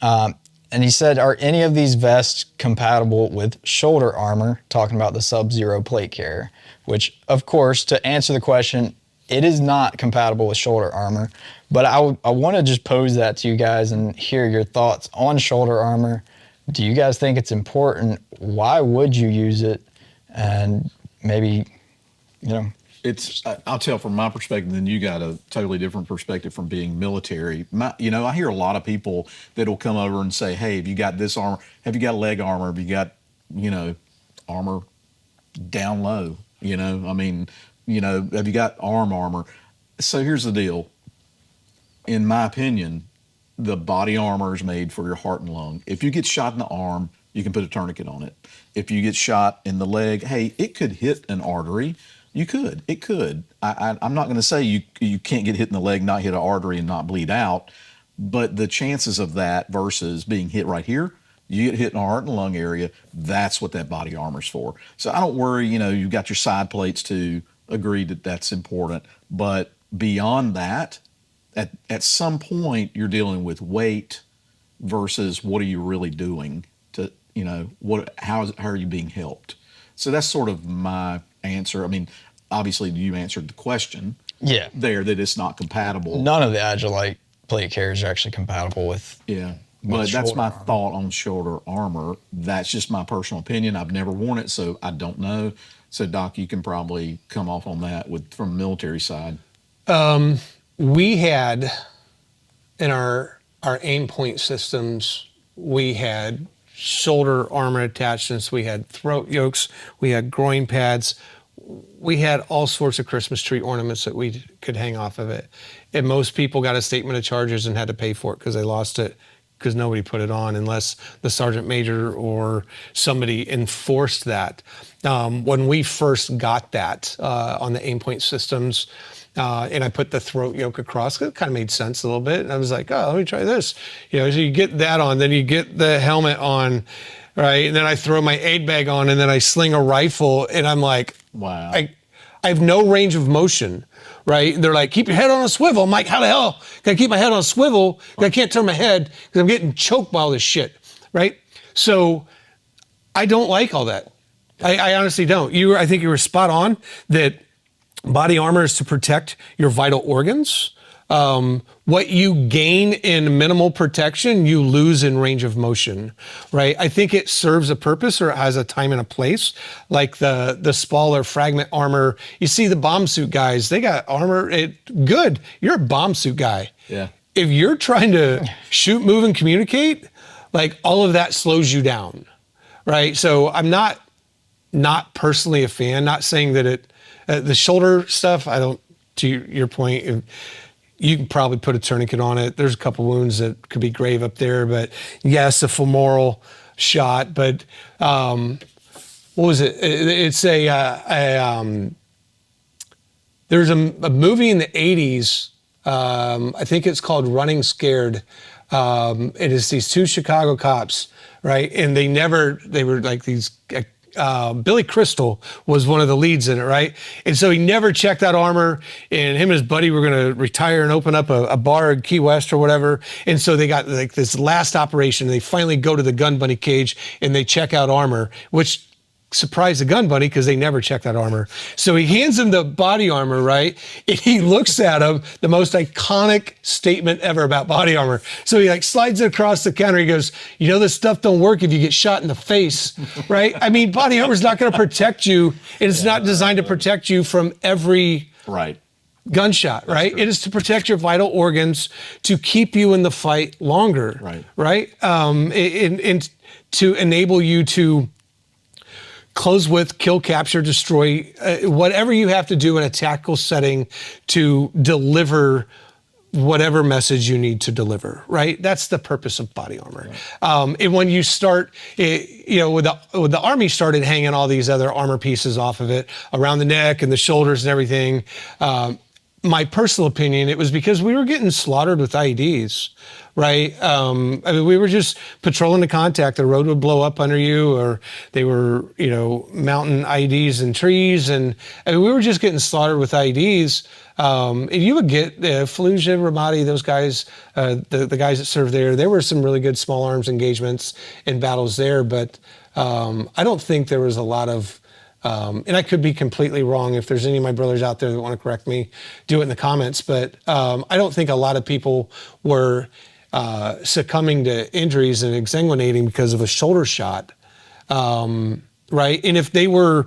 And he said, are any of these vests compatible with shoulder armor? Talking about the Sub-Zero plate carrier, which of course, to answer the question, it is not compatible with shoulder armor. But I want to just pose that to you guys and hear your thoughts on shoulder armor. Do you guys think it's important? Why would you use it? And maybe, I'll tell from my perspective, then you got a totally different perspective from being military. I hear a lot of people that'll come over and say, hey, have you got this armor? Have you got leg armor? Have you got, armor down low? Have you got arm armor? So here's the deal. In my opinion, the body armor is made for your heart and lung. If you get shot in the arm, you can put a tourniquet on it. If you get shot in the leg, hey, it could hit an artery. It could. I'm not going to say you can't get hit in the leg, not hit an artery, and not bleed out. But the chances of that versus being hit right here, you get hit in the heart and lung area, that's what that body armor's for. So I don't worry, you've got your side plates to agree that that's important. But beyond that, at some point, you're dealing with weight versus what are you really doing to, how are you being helped? So that's sort of my answer. I mean, obviously you answered the question there that it's not compatible. None of the Agilite plate carriers are actually compatible with. Yeah. But that's my thought on shoulder armor. That's just my personal opinion. I've never worn it, so I don't know. So Doc, you can probably come off on that from the military side. We had in our our aim point systems, we had shoulder armor attachments, we had throat yokes, we had groin pads, we had all sorts of Christmas tree ornaments that we could hang off of it. And most people got a statement of charges and had to pay for it because they lost it because nobody put it on unless the sergeant major or somebody enforced that. When we first got that on the aim point systems, and I put the throat yoke across, it kind of made sense a little bit. And I was like, oh, let me try this. So you get that on, then you get the helmet on, right? And then I throw my aid bag on, and then I sling a rifle, and I'm like, wow. I have no range of motion, right? They're like, keep your head on a swivel. I'm like, how the hell can I keep my head on a swivel? I can't turn my head because I'm getting choked by all this shit, right? So I don't like all that. I honestly don't. I think you were spot on that body armor is to protect your vital organs. What you gain in minimal protection, you lose in range of motion, right? I think it serves a purpose or has a time and a place, like the spall or fragment armor. You see the bomb suit guys, they got armor. Good. You're a bomb suit guy. Yeah. If you're trying to shoot, move, and communicate, like all of that slows you down, right? So I'm not personally a fan, not saying that the shoulder stuff, I don't, to your point, you can probably put a tourniquet on it. There's a couple wounds that could be grave up there, but yes, a femoral shot. But what was it? It's there's a movie in the 80s. I think it's called Running Scared. It is these two Chicago cops, right? And they were like these. Billy Crystal was one of the leads in it, right? And so he never checked out armor, and him and his buddy were going to retire and open up a bar in Key West or whatever. And so they got like this last operation. They finally go to the gun bunny cage and they check out armor, which surprised the gun bunny because they never checked that armor. So he hands him the body armor, right? And he looks at him, the most iconic statement ever about body armor. So he like slides it across the counter. He goes, you know, this stuff don't work if you get shot in the face, right? I mean, body armor is not going to protect you. And it's not designed to protect you from every gunshot, right? It is to protect your vital organs, to keep you in the fight longer, right? And to enable you to close with, kill, capture, destroy, whatever you have to do in a tactical setting to deliver whatever message you need to deliver, right? That's the purpose of body armor. And when you start, when the Army started hanging all these other armor pieces off of it around the neck and the shoulders and everything, my personal opinion, it was because we were getting slaughtered with IEDs, right? I mean, we were just patrolling the contact. The road would blow up under you, or they were, mounting IEDs in trees. And I mean, we were just getting slaughtered with IEDs. And you would get Fallujah, Ramadi, those guys, the guys that served there were some really good small arms engagements and battles there. But I don't think there was a lot of, and I could be completely wrong. If there's any of my brothers out there that want to correct me, do it in the comments. But I don't think a lot of people were succumbing to injuries and exsanguinating because of a shoulder shot, right? And if they were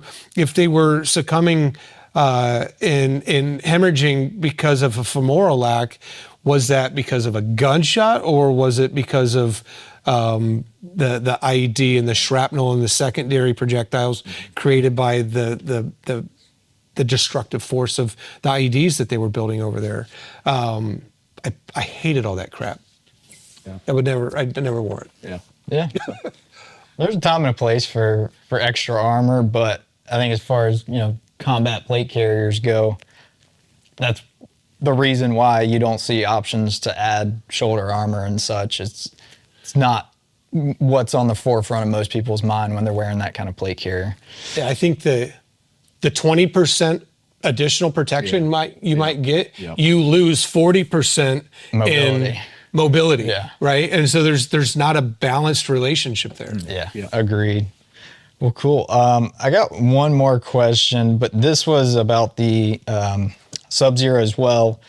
succumbing in hemorrhaging because of a femoral lac, was that because of a gunshot, or was it because of the IED and the shrapnel and the secondary projectiles created by the destructive force of the IEDs that they were building over there? I hated all that crap. Yeah. I never wore it. Yeah. Yeah. There's a time and a place for extra armor, but I think as far as, combat plate carriers go, that's the reason why you don't see options to add shoulder armor and such. It's not what's on the forefront of most people's mind when they're wearing that kind of plate carrier. Yeah, I think the 20% additional protection you might get, you lose 40% in mobility, right? And so there's not a balanced relationship there. Yeah. Agreed. Well, cool. I got one more question, but this was about the Sub-Zero as well.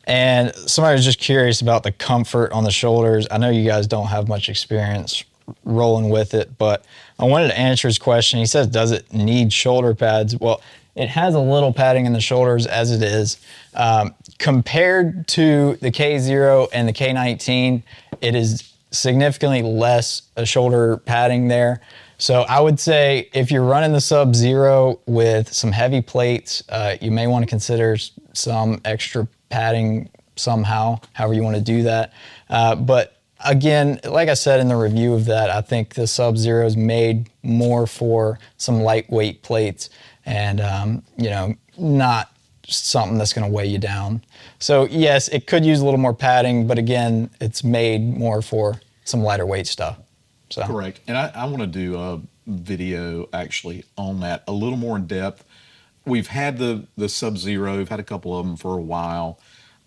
And somebody was just curious about the comfort on the shoulders. I know you guys don't have much experience rolling with it, but I wanted to answer his question. He says, does it need shoulder pads? Well, it has a little padding in the shoulders as it is. compared to the K0 and the K19, it is significantly less shoulder padding there. So I would say if you're running the Sub-Zero with some heavy plates, you may want to consider some extra padding somehow, however you want to do that. But again, like I said in the review of that, I think the Sub-Zero is made more for some lightweight plates and, not something that's going to weigh you down. So yes, it could use a little more padding, but again, it's made more for some lighter weight stuff. So correct. And I want to do a video actually on that a little more in depth. We've had the Sub-Zero. We've had a couple of them for a while.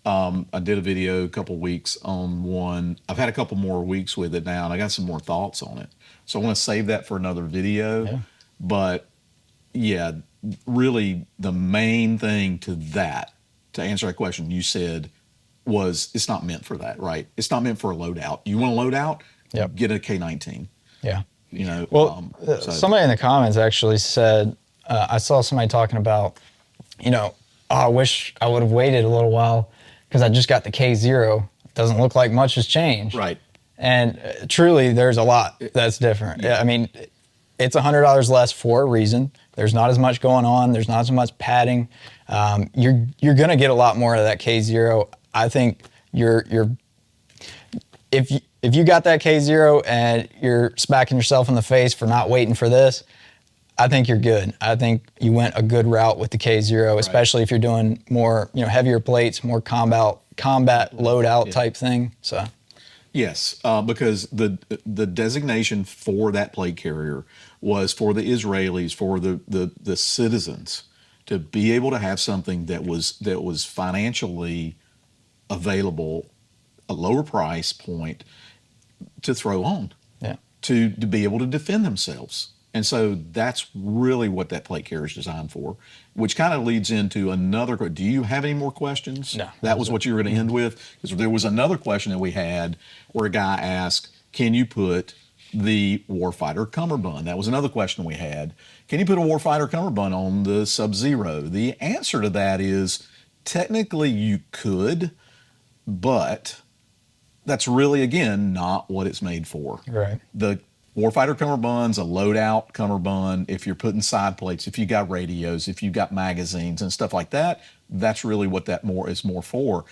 I did a video a couple weeks on one. I've had a couple more weeks with it now, and I got some more thoughts on it. So I want to save that for another video. Yeah. But yeah, really the main thing to answer that question you said was it's not meant for that, right? It's not meant for a loadout. You want to load out? Yep. Get a K19. Yeah. Well, somebody in the comments actually said, I saw somebody talking about, I wish I would have waited a little while because I just got the K0. It doesn't look like much has changed. Right. And truly, there's a lot that's different. Yeah. I mean, it's $100 less for a reason. There's not as much going on. There's not as much padding. You're going to get a lot more out of that K0. I think if you got that K0 and you're smacking yourself in the face for not waiting for this, I think you're good. I think you went a good route with the K0, especially if you're doing more, heavier plates, more combat loadout type thing. So, yes, because the designation for that plate carrier was for the Israelis, for the citizens, to be able to have something that was financially available, a lower price point to throw on, to be able to defend themselves. And so that's really what that plate carrier is designed for, which kind of leads into another. Do you have any more questions? No. That was what you were going to end with? Because there was another question that we had where a guy asked, can you put the warfighter cummerbund? That was another question we had. Can you put a warfighter cummerbund on the Sub-Zero? The answer to that is technically you could, but that's really, again, not what it's made for. Right. The warfighter cummerbund's a loadout cummerbund. If you're putting side plates, if you got radios, if you got magazines and stuff like that, that's really what that is more for.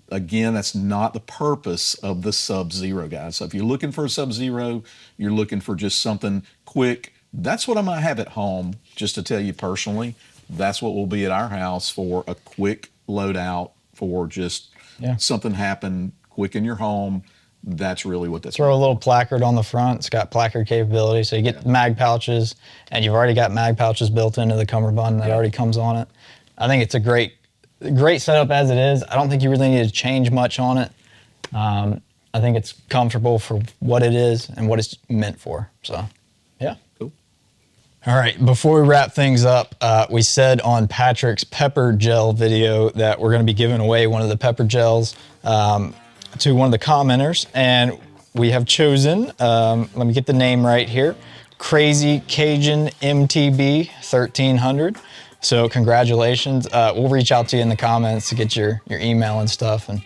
Again, that's not the purpose of the Sub-Zero, guys. So if you're looking for a Sub-Zero, you're looking for just something quick. That's what I'm going to have at home, just to tell you personally. That's what will be at our house for a quick loadout, for just something happen quick in your home. That's really what that's. Throw a little placard on the front. It's got placard capability, so you get mag pouches, and you've already got mag pouches built into the cummerbund that already comes on it. I think it's a great setup as it is. I don't think you really need to change much on it. I think it's comfortable for what it is and what it's meant for. So, yeah. Cool. All right, before we wrap things up, we said on Patrick's pepper gel video that we're going to be giving away one of the pepper gels to one of the commenters, and we have chosen, let me get the name right here, Crazy Cajun MTB 1300. So congratulations. We'll reach out to you in the comments to get your email and stuff and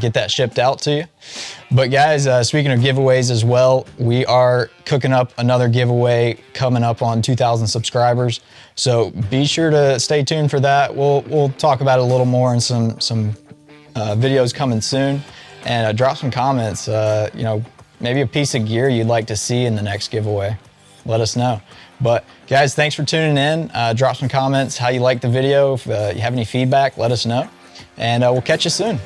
get that shipped out to you. But guys, speaking of giveaways as well, we are cooking up another giveaway coming up on 2,000 subscribers. So be sure to stay tuned for that. We'll talk about it a little more in some videos coming soon. And drop some comments, maybe a piece of gear you'd like to see in the next giveaway. Let us know. But guys, thanks for tuning in. Drop some comments, how you like the video. If you have any feedback, let us know. And we'll catch you soon.